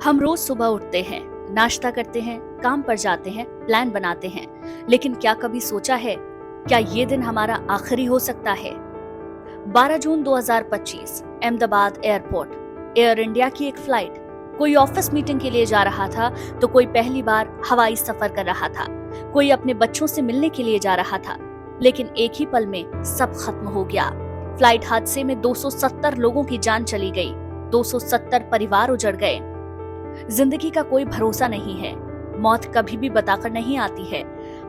हम रोज सुबह उठते हैं, नाश्ता करते हैं, काम पर जाते हैं, प्लान बनाते हैं, लेकिन क्या कभी सोचा है क्या ये दिन हमारा आखिरी हो सकता है? 12 जून 2025 अहमदाबाद एयरपोर्ट। एयर इंडिया की एक फ्लाइट। कोई ऑफिस मीटिंग के लिए जा रहा था तो कोई पहली बार हवाई सफर कर रहा था, कोई अपने बच्चों से मिलने के लिए जा रहा था, लेकिन एक ही पल में सब खत्म हो गया। फ्लाइट हादसे में 270 लोगों की जान चली गई, 270 परिवार उजड़ गए। जिंदगी का कोई भरोसा नहीं है, मौत कभी भी बताकर नहीं आती है।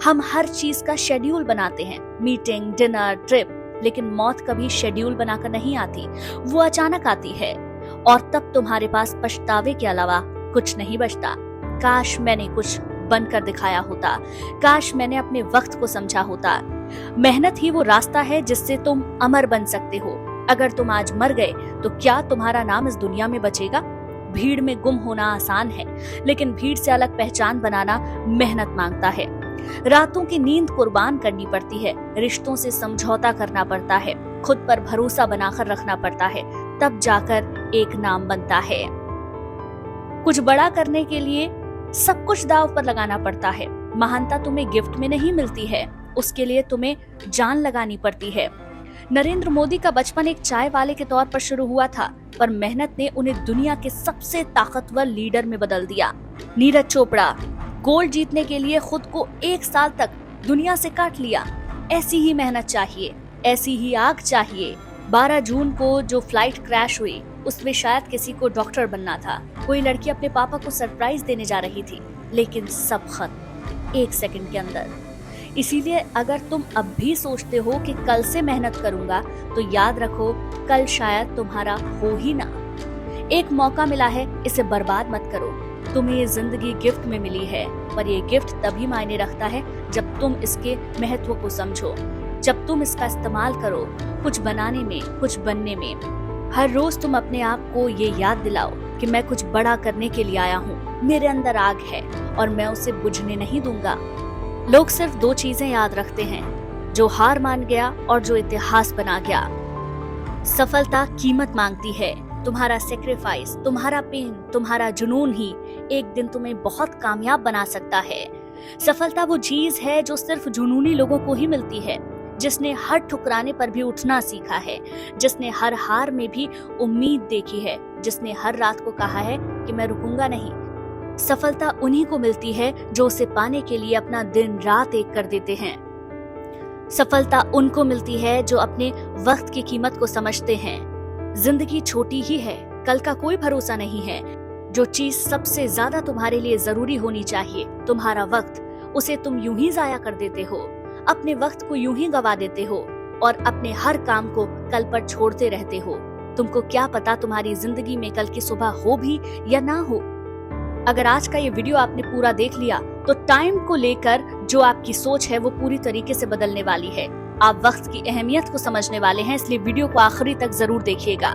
हम हर चीज का शेड्यूल बनाते हैं, मीटिंग, डिनर, ट्रिप, लेकिन मौत कभी शेड्यूल बनाकर नहीं आती, वो अचानक आती है। और तब तुम्हारे पास पछतावे के अलावा कुछ नहीं बचता। काश मैंने कुछ बनकर दिखाया होता, काश मैंने अपने वक्त को समझा होता। मेहनत ही वो रास्ता है जिससे तुम अमर बन सकते हो। अगर तुम आज मर गए तो क्या तुम्हारा नाम इस दुनिया में बचेगा? भीड़ में गुम होना आसान है, लेकिन भीड़ से अलग पहचान बनाना मेहनत मांगता है। रातों की नींद कुर्बान करनी पड़ती है, रिश्तों से समझौता करना पड़ता है, खुद पर भरोसा बनाकर रखना पड़ता है, तब जाकर एक नाम बनता है। कुछ बड़ा करने के लिए सब कुछ दांव पर लगाना पड़ता है। महानता तुम्हें गिफ्ट में नहीं मिलती है, उसके लिए तुम्हें जान लगानी पड़ती है। नरेंद्र मोदी का बचपन एक चाय वाले के तौर पर शुरू हुआ था, पर मेहनत ने उन्हें दुनिया के सबसे ताकतवर लीडर में बदल दिया। नीरज चोपड़ा गोल्ड जीतने के लिए खुद को 1 साल तक दुनिया से काट लिया। ऐसी ही मेहनत चाहिए, ऐसी ही आग चाहिए। 12 जून को जो फ्लाइट क्रैश हुई उसमें शायद किसी को डॉक्टर बनना था, कोई लड़की अपने पापा को सरप्राइज देने जा रही थी, लेकिन सब खत्म 1 सेकंड के अंदर। इसीलिए अगर तुम अब भी सोचते हो कि कल से मेहनत करूंगा, तो याद रखो कल शायद तुम्हारा हो ही ना। एक मौका मिला है, इसे बर्बाद मत करो। तुम्हें ये जिंदगी गिफ्ट में मिली है, पर ये गिफ्ट तभी मायने रखता है जब तुम इसके महत्व को समझो, जब तुम इसका इस्तेमाल करो, कुछ बनाने में, कुछ बनने में। हर रोज तुम अपने आप को ये याद दिलाओ कि मैं कुछ बड़ा करने के लिए आया हूँ, मेरे अंदर आग है और मैं उसे बुझने नहीं दूंगा। लोग सिर्फ 2 चीजें याद रखते हैं, जो हार मान गया और जो इतिहास बना गया। सफलता कीमत मांगती है, तुम्हारा सेक्रीफाइस, तुम्हारा पेन, तुम्हारा जुनून ही एक दिन तुम्हें बहुत कामयाब बना सकता है। सफलता वो चीज है जो सिर्फ जुनूनी लोगों को ही मिलती है, जिसने हर ठुकराने पर भी उठना सीखा है, जिसने हर हार में भी उम्मीद देखी है, जिसने हर रात को कहा है कि मैं रुकूंगा नहीं। सफलता उन्हीं को मिलती है जो उसे पाने के लिए अपना दिन रात एक कर देते हैं। सफलता उनको मिलती है जो अपने वक्त की कीमत को समझते हैं। जिंदगी छोटी ही है, कल का कोई भरोसा नहीं है। जो चीज सबसे ज्यादा तुम्हारे लिए जरूरी होनी चाहिए, तुम्हारा वक्त, उसे तुम यूं ही जाया कर देते हो, अपने वक्त को यूं ही गवा देते हो और अपने हर काम को कल पर छोड़ते रहते हो। तुमको क्या पता तुम्हारी जिंदगी में कल की सुबह हो भी या ना हो। अगर आज का ये वीडियो आपने पूरा देख लिया तो टाइम को लेकर जो आपकी सोच है वो पूरी तरीके से बदलने वाली है। आप वक्त की अहमियत को समझने वाले हैं, इसलिए वीडियो को आखिरी तक जरूर देखिएगा।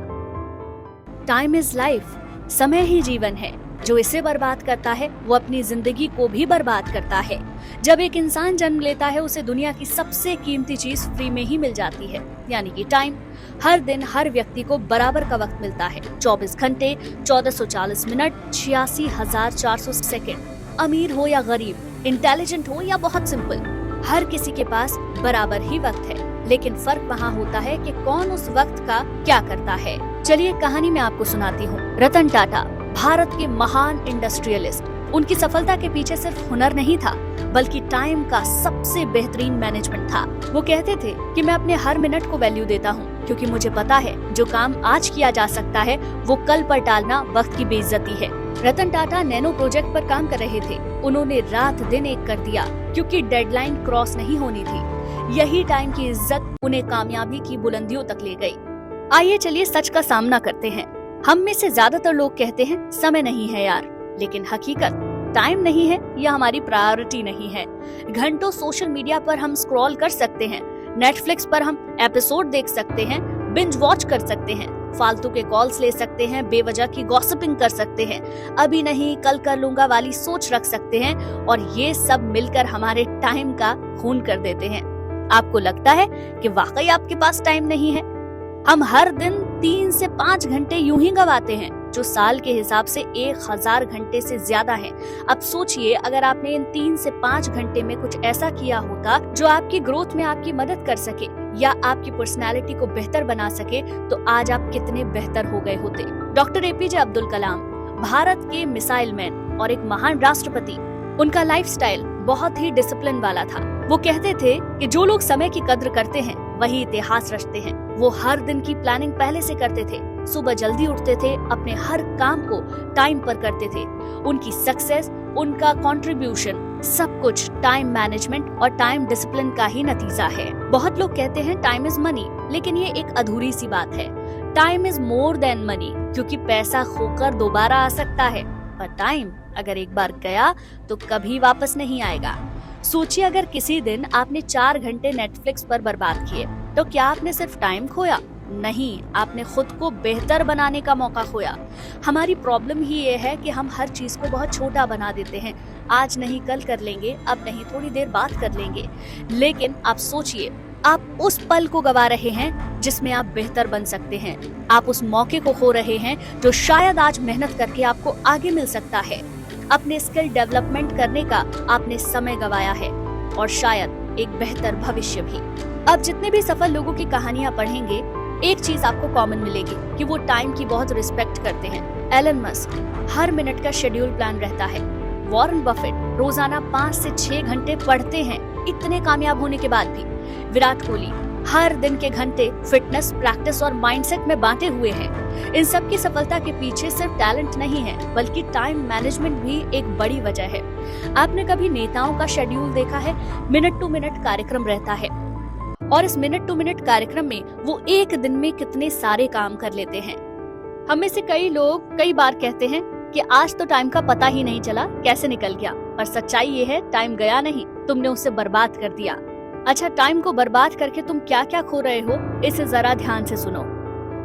टाइम इज लाइफ, समय ही जीवन है। जो इसे बर्बाद करता है वो अपनी जिंदगी को भी बर्बाद करता है। जब एक इंसान जन्म लेता है उसे दुनिया की सबसे कीमती चीज फ्री में ही मिल जाती है, यानी कि टाइम। हर दिन हर व्यक्ति को बराबर का वक्त मिलता है, 24 घंटे, 1440 मिनट, 86,400 सेकेंड। अमीर हो या गरीब, इंटेलिजेंट हो या बहुत सिंपल, हर किसी के पास बराबर ही वक्त है। लेकिन फर्क वहाँ होता है कि कौन उस वक्त का क्या करता है। चलिए कहानी मैं आपको सुनाती हूँ। रतन टाटा भारत के महान इंडस्ट्रियलिस्ट। उनकी सफलता के पीछे सिर्फ हुनर नहीं था, बल्कि टाइम का सबसे बेहतरीन मैनेजमेंट था। वो कहते थे कि मैं अपने हर मिनट को वैल्यू देता हूँ, क्योंकि मुझे पता है जो काम आज किया जा सकता है वो कल पर टालना वक्त की बेइज्जती है। रतन टाटा नैनो प्रोजेक्ट पर काम कर रहे थे। उन्होंने रात दिन एक कर दिया, क्योंकि डेडलाइन क्रॉस नहीं होनी थी। यही टाइम की इज्जत उन्हें कामयाबी की बुलंदियों तक ले गई। आइए चलिए सच का सामना करते हैं। हम में से ज्यादातर लोग कहते हैं समय नहीं है यार, लेकिन हकीकत टाइम नहीं है या हमारी प्रायोरिटी नहीं है। घंटों सोशल मीडिया पर हम स्क्रॉल कर सकते हैं, नेटफ्लिक्स पर हम एपिसोड देख सकते हैं, बिंज वॉच कर सकते हैं, फालतू के कॉल्स ले सकते हैं, बेवजह की गॉसिपिंग कर सकते हैं, अभी नहीं कल कर लूंगा वाली सोच रख सकते हैं, और ये सब मिलकर हमारे टाइम का खून कर देते हैं। आपको लगता है कि वाकई आपके पास टाइम नहीं है? हम हर दिन 3 से 5 घंटे यूं ही गवाते हैं, जो साल के हिसाब से 1000 घंटे से ज्यादा है। अब सोचिए, अगर आपने इन 3 से 5 घंटे में कुछ ऐसा किया होता जो आपकी ग्रोथ में आपकी मदद कर सके या आपकी पर्सनालिटी को बेहतर बना सके, तो आज आप कितने बेहतर हो गए होते। डॉक्टर एपीजे अब्दुल कलाम भारत के मिसाइल मैन और एक महान राष्ट्रपति। उनका लाइफस्टाइल बहुत ही डिसिप्लिन वाला था। वो कहते थे कि जो लोग समय की कद्र करते हैं वही इतिहास रचते हैं। वो हर दिन की प्लानिंग पहले से करते थे, सुबह जल्दी उठते थे, अपने हर काम को टाइम पर करते थे। उनकी सक्सेस, उनका कंट्रीब्यूशन, सब कुछ टाइम मैनेजमेंट और टाइम डिसिप्लिन का ही नतीजा है। बहुत लोग कहते हैं टाइम इज मनी, लेकिन ये एक अधूरी सी बात है। Time is more than money, क्योंकि पैसा खोकर दोबारा आ सकता है, पर टाइम अगर एक बार गया तो कभी वापस नहीं आएगा। सोचिए, अगर किसी दिन आपने 4 घंटे नेटफ्लिक्स पर बर्बाद किए, तो क्या आपने सिर्फ टाइम खोया? नहीं, आपने खुद को बेहतर बनाने का मौका खोया। हमारी प्रॉब्लम ही ये है कि हम हर चीज को बहुत छोटा बना देते हैं। आज नहीं कल कर लेंगे, अब नहीं थोड़ी देर बाद कर लेंगे। लेकिन आप सोचिए, आप उस पल को गवा रहे हैं जिसमें आप बेहतर बन सकते हैं। आप उस मौके को खो रहे हैं जो शायद आज मेहनत करके आपको आगे मिल सकता है। अपने स्किल डेवलपमेंट करने का आपने समय गवाया है, और शायद एक बेहतर भविष्य भी। अब जितने भी सफल लोगों की कहानियां पढ़ेंगे, एक चीज आपको कॉमन मिलेगी कि वो टाइम की बहुत रिस्पेक्ट करते हैं। एलन मस्क, हर मिनट का शेड्यूल प्लान रहता है। वॉरेन बफेट रोजाना 5 से 6 घंटे पढ़ते हैं, इतने कामयाब होने के बाद भी। विराट कोहली हर दिन के घंटे फिटनेस, प्रैक्टिस और माइंडसेट में बांटे हुए हैं। इन सब की सफलता के पीछे सिर्फ टैलेंट नहीं है, बल्कि टाइम मैनेजमेंट भी एक बड़ी वजह है। आपने कभी नेताओं का शेड्यूल देखा है? मिनट टू मिनट कार्यक्रम रहता है, और इस मिनट टू मिनट कार्यक्रम में वो एक दिन में कितने सारे काम कर लेते हैं। हम में से कई लोग कई बार कहते हैं कि आज तो टाइम का पता ही नहीं चला, कैसे निकल गया। पर सच्चाई ये है, टाइम गया नहीं, तुमने उसे बर्बाद कर दिया। अच्छा, टाइम को बर्बाद करके तुम क्या क्या खो रहे हो, इसे जरा ध्यान से सुनो।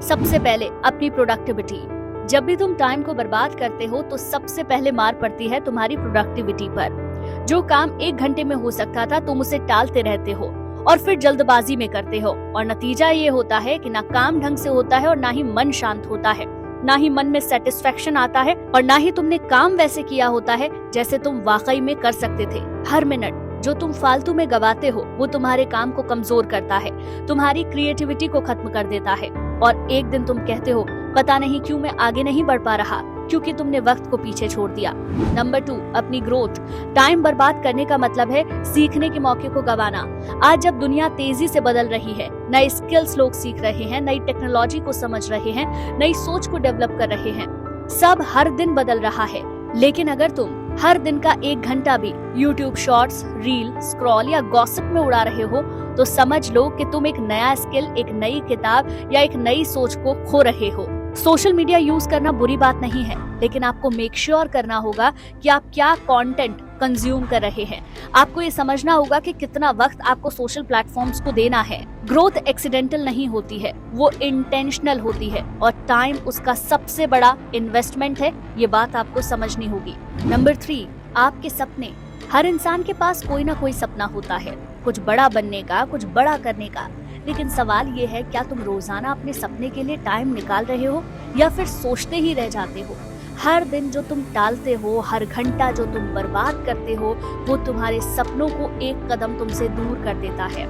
सबसे पहले अपनी प्रोडक्टिविटी। जब भी तुम टाइम को बर्बाद करते हो तो सबसे पहले मार पड़ती है तुम्हारी प्रोडक्टिविटी पर। जो काम 1 घंटे में हो सकता था, तुम उसे टालते रहते हो और फिर जल्दबाजी में करते हो, और नतीजा ये होता है कि ना काम ढंग से होता है और ना ही मन शांत होता है, ना ही मन में सेटिस्फेक्शन आता है, और ना ही तुमने काम वैसे किया होता है जैसे तुम वाकई में कर सकते थे। हर मिनट जो तुम फालतू में गवाते हो वो तुम्हारे काम को कमजोर करता है, तुम्हारी क्रिएटिविटी को खत्म कर देता है, और एक दिन तुम कहते हो पता नहीं क्यों मैं आगे नहीं बढ़ पा रहा, क्योंकि तुमने वक्त को पीछे छोड़ दिया। नंबर 2, अपनी ग्रोथ। टाइम बर्बाद करने का मतलब है सीखने के मौके को गंवाना। आज जब दुनिया तेजी से बदल रही है, नए स्किल्स लोग सीख रहे हैं, नई टेक्नोलॉजी को समझ रहे हैं, नई सोच को डेवलप कर रहे हैं, सब हर दिन बदल रहा है। लेकिन अगर तुम हर दिन का 1 घंटा भी YouTube शॉर्ट्स, रील, स्क्रॉल या गॉसिप में उड़ा रहे हो, तो समझ लो कि तुम एक नया स्किल, एक नई किताब या एक नई सोच को खो रहे हो। सोशल मीडिया यूज करना बुरी बात नहीं है, लेकिन आपको मेक श्योर करना होगा कि आप क्या कंटेंट कंज्यूम कर रहे हैं। आपको ये समझना होगा कि कितना वक्त आपको सोशल प्लेटफॉर्म्स को देना है। ग्रोथ एक्सीडेंटल नहीं होती है, वो इंटेंशनल होती है, और टाइम उसका सबसे बड़ा इन्वेस्टमेंट है। ये बात आपको समझनी होगी। नंबर 3, आपके सपने। हर इंसान के पास कोई ना कोई सपना होता है, कुछ बड़ा बनने का, कुछ बड़ा करने का। लेकिन सवाल ये है, क्या तुम रोजाना अपने सपने के लिए टाइम निकाल रहे हो या फिर सोचते ही रह जाते हो? हर दिन जो तुम टालते हो, हर घंटा जो तुम बर्बाद करते हो, वो तुम्हारे सपनों को एक कदम तुमसे दूर कर देता है।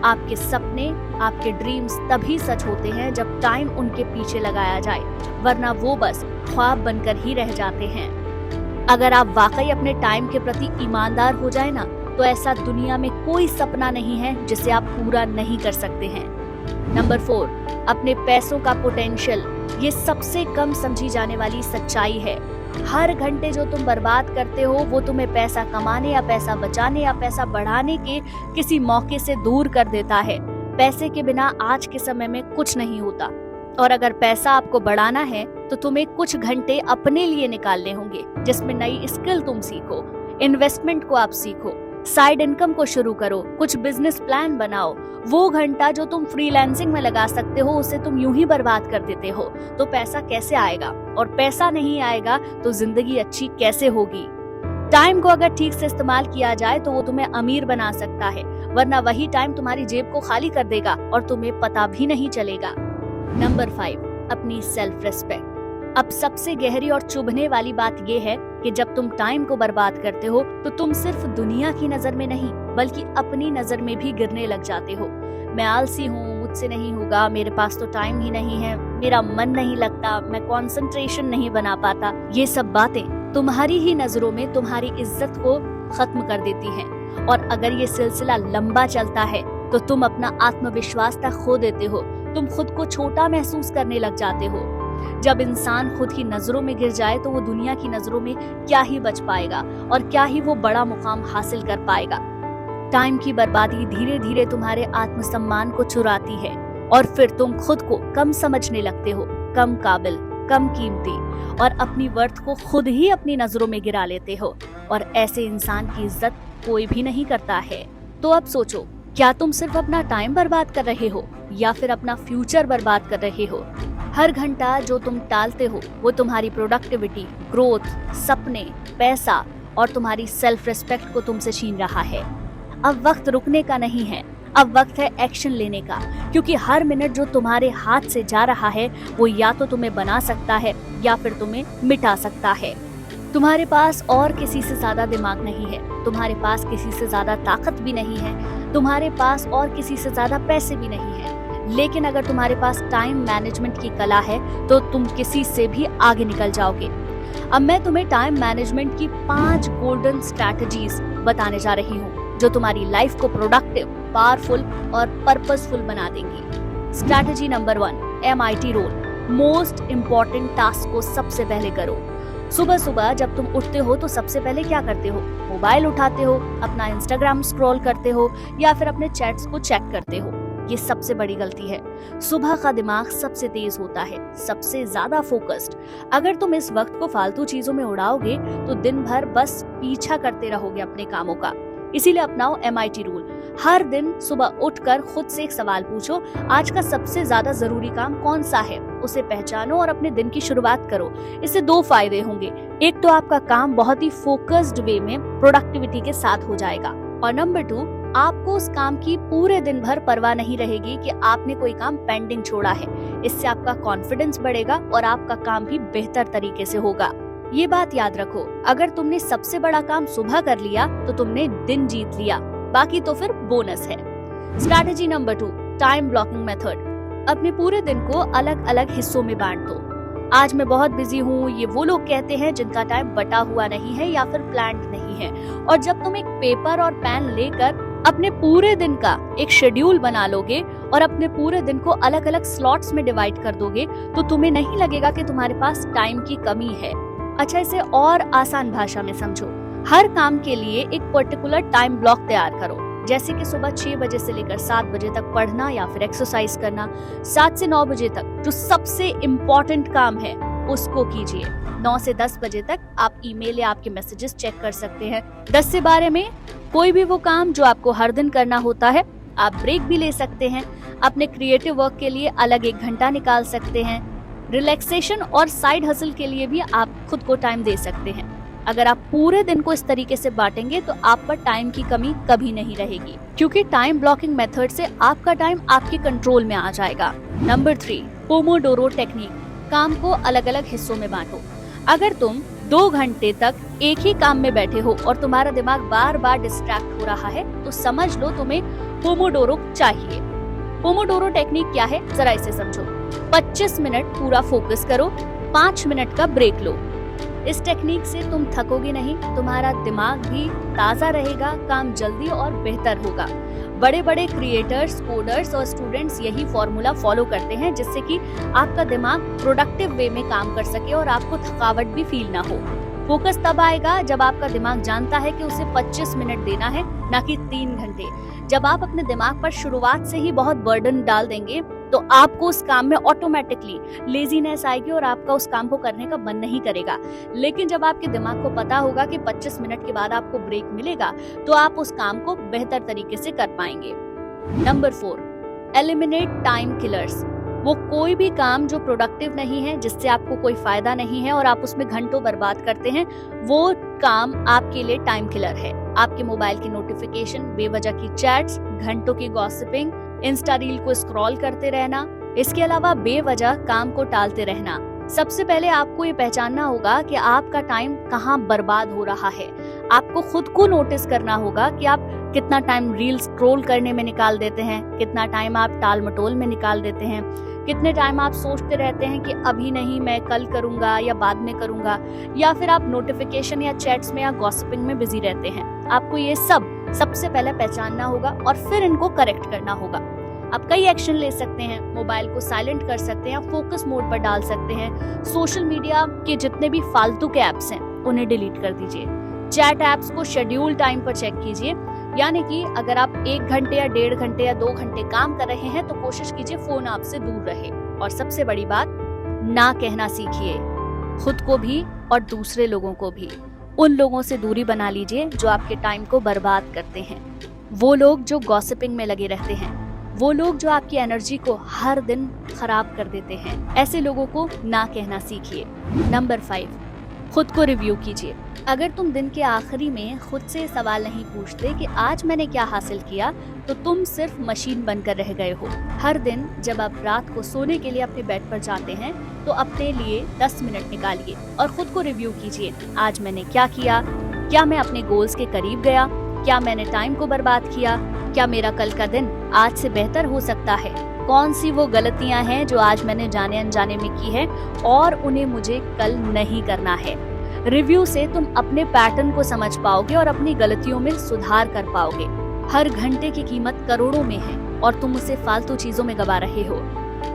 आपके सपने, आपके ड्रीम्स तभी सच होते हैं जब टाइम उनके पीछे लगाया जाए, वरना वो बस ख्वाब बनकर ही रह जाते हैं। अगर आप वाकई अपने टाइम के प्रति ईमानदार हो जाए ना, तो ऐसा दुनिया में कोई सपना नहीं है जिसे आप पूरा नहीं कर सकते हैं। नंबर 4, अपने पैसों का पोटेंशियल। ये सबसे कम समझी जाने वाली सच्चाई है। हर घंटे जो तुम बर्बाद करते हो, वो तुम्हें पैसा कमाने या पैसा बचाने या पैसा बढ़ाने के किसी मौके से दूर कर देता है। पैसे के बिना आज के समय में कुछ नहीं होता, और अगर पैसा आपको बढ़ाना है तो तुम्हें कुछ घंटे अपने लिए निकालने होंगे, जिसमें नई स्किल तुम सीखो, इन्वेस्टमेंट को आप सीखो, साइड इनकम को शुरू करो, कुछ बिजनेस प्लान बनाओ। वो घंटा जो तुम फ्रीलांसिंग में लगा सकते हो, उसे तुम यूं ही बर्बाद कर देते हो, तो पैसा कैसे आएगा? और पैसा नहीं आएगा तो जिंदगी अच्छी कैसे होगी? टाइम को अगर ठीक से इस्तेमाल किया जाए तो वो तुम्हें अमीर बना सकता है, वरना वही टाइम तुम्हारी जेब को खाली कर देगा और तुम्हें पता भी नहीं चलेगा। नंबर 5, अपनी सेल्फ रिस्पेक्ट। अब सबसे गहरी और चुभने वाली बात यह है कि जब तुम टाइम को बर्बाद करते हो तो तुम सिर्फ दुनिया की नजर में नहीं बल्कि अपनी नजर में भी गिरने लग जाते हो। मैं आलसी हूँ, मुझसे नहीं होगा, मेरे पास तो टाइम ही नहीं है, मेरा मन नहीं लगता, मैं कंसंट्रेशन नहीं बना पाता। ये सब बातें तुम्हारी ही नजरों में तुम्हारी इज्जत को खत्म कर देती हैं। और अगर ये सिलसिला लंबा चलता है तो तुम अपना आत्मविश्वास तक खो देते हो, तुम खुद को छोटा महसूस करने लग जाते हो। जब इंसान खुद की नजरों में गिर जाए तो वो दुनिया की नजरों में क्या ही बच पाएगा और क्या ही वो बड़ा मुकाम हासिल कर पाएगा। टाइम की बर्बादी धीरे धीरे तुम्हारे आत्मसम्मान को चुराती है और फिर तुम खुद को कम समझने लगते हो, कम काबिल, कम कीमती और अपनी वर्थ को खुद ही अपनी नजरों में गिरा लेते हो। और ऐसे इंसान की इज्जत कोई भी नहीं करता है। तो अब सोचो, क्या तुम सिर्फ अपना टाइम बर्बाद कर रहे हो या फिर अपना फ्यूचर बर्बाद कर रहे हो? हर घंटा जो तुम टालते हो वो तुम्हारी प्रोडक्टिविटी, ग्रोथ, सपने, पैसा और तुम्हारी सेल्फ रिस्पेक्ट को तुमसे छीन रहा है। अब वक्त रुकने का नहीं है, अब वक्त है एक्शन लेने का, क्योंकि हर मिनट जो तुम्हारे हाथ से जा रहा है वो या तो तुम्हें बना सकता है या फिर तुम्हें मिटा सकता है। तुम्हारे पास और किसी से ज्यादा दिमाग नहीं है, तुम्हारे पास किसी से ज्यादा ताकत भी नहीं है, तुम्हारे पास और किसी से ज्यादा पैसे भी नहीं है, लेकिन अगर तुम्हारे पास टाइम मैनेजमेंट की कला है तो तुम किसी से भी आगे निकल जाओगे। अब मैं तुम्हें टाइम मैनेजमेंट की 5 गोल्डन स्ट्रैटेजीज बताने जा रही हूँ जो तुम्हारी लाइफ को प्रोडक्टिव, पावरफुल और पर्पसफुल बना देंगी। Strategy number 1, MIT rule. Most important task को सबसे पहले करो। सुबह सुबह जब तुम उठते हो तो सबसे पहले क्या करते हो? मोबाइल उठाते हो, अपना इंस्टाग्राम स्क्रॉल करते हो या फिर अपने चैट्स को चेक करते हो। ये सबसे बड़ी गलती है। सुबह का दिमाग सबसे तेज होता है, सबसे ज्यादा फोकस्ड। अगर तुम इस वक्त को फालतू चीजों में उड़ाओगे तो दिन भर बस पीछा करते रहोगे अपने कामों का। इसीलिए अपनाओ MIT रूल। हर दिन सुबह उठकर खुद से एक सवाल पूछो, आज का सबसे ज्यादा जरूरी काम कौन सा है? उसे पहचानो और अपने दिन की शुरुआत करो। इससे 2 फायदे होंगे। एक तो आपका काम बहुत ही फोकस्ड वे में प्रोडक्टिविटी के साथ हो जाएगा और नंबर 2, आपको उस काम की पूरे दिन भर परवाह नहीं रहेगी कि आपने कोई काम पेंडिंग छोड़ा है। इससे आपका कॉन्फिडेंस बढ़ेगा और आपका काम भी बेहतर तरीके से होगा। ये बात याद रखो, अगर तुमने सबसे बड़ा काम सुबह कर लिया तो तुमने दिन जीत लिया, बाकी तो फिर बोनस है। Strategy number 2, time blocking method. अपने पूरे दिन को अलग अलग हिस्सों में बांट दो। आज मैं बहुत बिजी हूँ, ये वो लोग कहते हैं जिनका टाइम बटा हुआ नहीं है या फिर प्लान्ड नहीं है। और जब तुम एक पेपर और पेन लेकर अपने पूरे दिन का एक शेड्यूल बना लोगे और अपने पूरे दिन को अलग अलग स्लॉट्स में डिवाइड कर दोगे तो तुम्हें नहीं लगेगा कि तुम्हारे पास टाइम की कमी है। अच्छा, इसे और आसान भाषा में समझो। हर काम के लिए एक पर्टिकुलर टाइम ब्लॉक तैयार करो, जैसे कि सुबह 6 बजे से लेकर 7 बजे तक पढ़ना या फिर एक्सरसाइज करना। 7 से 9 बजे तक जो सबसे इम्पोर्टेंट काम है उसको कीजिए। 9 से 10 बजे तक आप ईमेल या आपके मैसेजेस चेक कर सकते हैं। 10 से 12 में कोई भी वो काम जो आपको हर दिन करना होता है। आप ब्रेक भी ले सकते हैं। अपने क्रिएटिव वर्क के लिए अलग 1 घंटा निकाल सकते हैं। रिलैक्सेशन और साइड हसल के लिए भी आप खुद को टाइम दे सकते हैं। अगर आप पूरे दिन को इस तरीके से बांटेंगे तो आप पर टाइम की कमी कभी नहीं रहेगी, क्योंकि टाइम ब्लॉकिंग मेथड से आपका टाइम आपके कंट्रोल में आ जाएगा। Number 3, Pomodoro technique. काम को अलग अलग हिस्सों में बांटो। अगर तुम 2 घंटे तक एक ही काम में बैठे हो और तुम्हारा दिमाग बार बार डिस्ट्रैक्ट हो रहा है तो समझ लो तुम्हें पोमोडोरो चाहिए। पोमोडोरो टेक्निक क्या है, जरा इसे समझो। 25 मिनट पूरा फोकस करो, 5 मिनट का ब्रेक लो। इस टेक्निक से तुम थकोगे नहीं, तुम्हारा दिमाग भी ताजा रहेगा, काम जल्दी और बेहतर होगा। बड़े बड़े क्रिएटर्स, कोडर्स और स्टूडेंट्स यही फॉर्मूला फॉलो करते हैं, जिससे कि आपका दिमाग प्रोडक्टिव वे में काम कर सके और आपको थकावट भी फील ना हो। फोकस तब आएगा जब आपका दिमाग जानता है कि उसे 25 मिनट देना है, ना कि 3 घंटे। जब आप अपने दिमाग पर शुरुआत से ही बहुत बर्डन डाल देंगे तो आपको उस काम में ऑटोमेटिकली लेजीनेस आएगी और आपका उस काम को करने का मन नहीं करेगा। लेकिन जब आपके दिमाग को पता होगा कि 25 मिनट के बाद आपको ब्रेक मिलेगा तो आप उस काम को बेहतर तरीके से कर पाएंगे। Number 4, eliminate time killers. वो कोई भी काम जो प्रोडक्टिव नहीं है, जिससे आपको कोई फायदा नहीं है और आप उसमें घंटों बर्बाद करते हैं, वो काम आपके लिए टाइम किलर है। आपके मोबाइल की नोटिफिकेशन, बेवजह की चैट्स, घंटों की गॉसिपिंग, इंस्टा रील को स्क्रॉल करते रहना, इसके अलावा बेवजह काम को टालते रहना, सबसे पहले आपको ये पहचानना होगा कि आपका टाइम कहाँ बर्बाद हो रहा है। आपको खुद को नोटिस करना होगा कि आप कितना टाइम रील स्क्रॉल करने में निकाल देते हैं, कितना टाइम आप टाल मटोल में निकाल देते हैं, कितने टाइम आप सोचते रहते हैं कि अभी नहीं, मैं कल करूंगा या बाद में करूंगा, या फिर आप नोटिफिकेशन या चैट्स में या गॉसिपिंग में बिजी रहते हैं। आपको ये सब सबसे पहले पहचानना होगा और फिर इनको करेक्ट करना होगा। आप कई एक्शन ले सकते हैं। मोबाइल को साइलेंट कर सकते हैं, फोकस मोड पर डाल सकते हैं। सोशल मीडिया के जितने भी फालतू के ऐप्स हैं उन्हें डिलीट कर दीजिए। चैट ऐप्स को शेड्यूल टाइम पर चेक कीजिए, यानी कि अगर आप 1 घंटे या 1.5 घंटे या 2 घंटे काम कर रहे हैं तो कोशिश कीजिए फोन आपसे दूर रहे। और सबसे बड़ी बात, ना कहना सीखिए, खुद को भी और दूसरे लोगों को भी। उन लोगों से दूरी बना लीजिए जो आपके टाइम को बर्बाद करते हैं, वो लोग जो गॉसिपिंग में लगे रहते हैं, वो लोग जो आपकी एनर्जी को हर दिन खराब कर देते हैं। ऐसे लोगों को ना कहना सीखिए। नंबर 5, खुद को रिव्यू कीजिए। अगर तुम दिन के आखिरी में खुद से सवाल नहीं पूछते कि आज मैंने क्या हासिल किया, तो तुम सिर्फ मशीन बनकर रह गए हो। हर दिन जब आप रात को सोने के लिए अपने बेड पर जाते हैं तो अपने लिए 10 मिनट निकालिए और खुद को रिव्यू कीजिए। आज मैंने क्या किया? क्या मैं अपने गोल्स के करीब गया? क्या मैंने टाइम को बर्बाद किया? क्या मेरा कल का दिन आज से बेहतर हो सकता है? कौन सी वो गलतियां हैं जो आज मैंने जाने अनजाने में की है और उन्हें मुझे कल नहीं करना है? रिव्यू से तुम अपने पैटर्न को समझ पाओगे और अपनी गलतियों में सुधार कर पाओगे। हर घंटे की कीमत करोड़ों में है और तुम उसे फालतू चीजों में गवा रहे हो।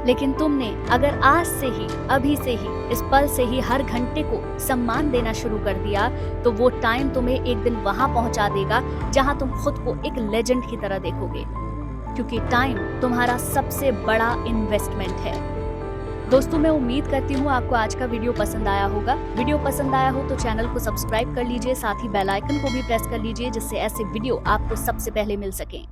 लेकिन तुमने अगर आज से ही, अभी से ही, इस पल से ही हर घंटे को सम्मान देना शुरू कर दिया, तो वो टाइम तुम्हें एक दिन वहां पहुंचा देगा जहां तुम खुद को एक लेजेंड की तरह देखोगे, क्योंकि टाइम तुम्हारा सबसे बड़ा इन्वेस्टमेंट है। दोस्तों, मैं उम्मीद करती हूँ आपको आज का वीडियो पसंद आया होगा। वीडियो पसंद आया हो तो चैनल को सब्सक्राइब कर लीजिए, साथ ही बेल आइकन को भी प्रेस कर लीजिए, जिससे ऐसे वीडियो आपको सबसे पहले मिल सकें।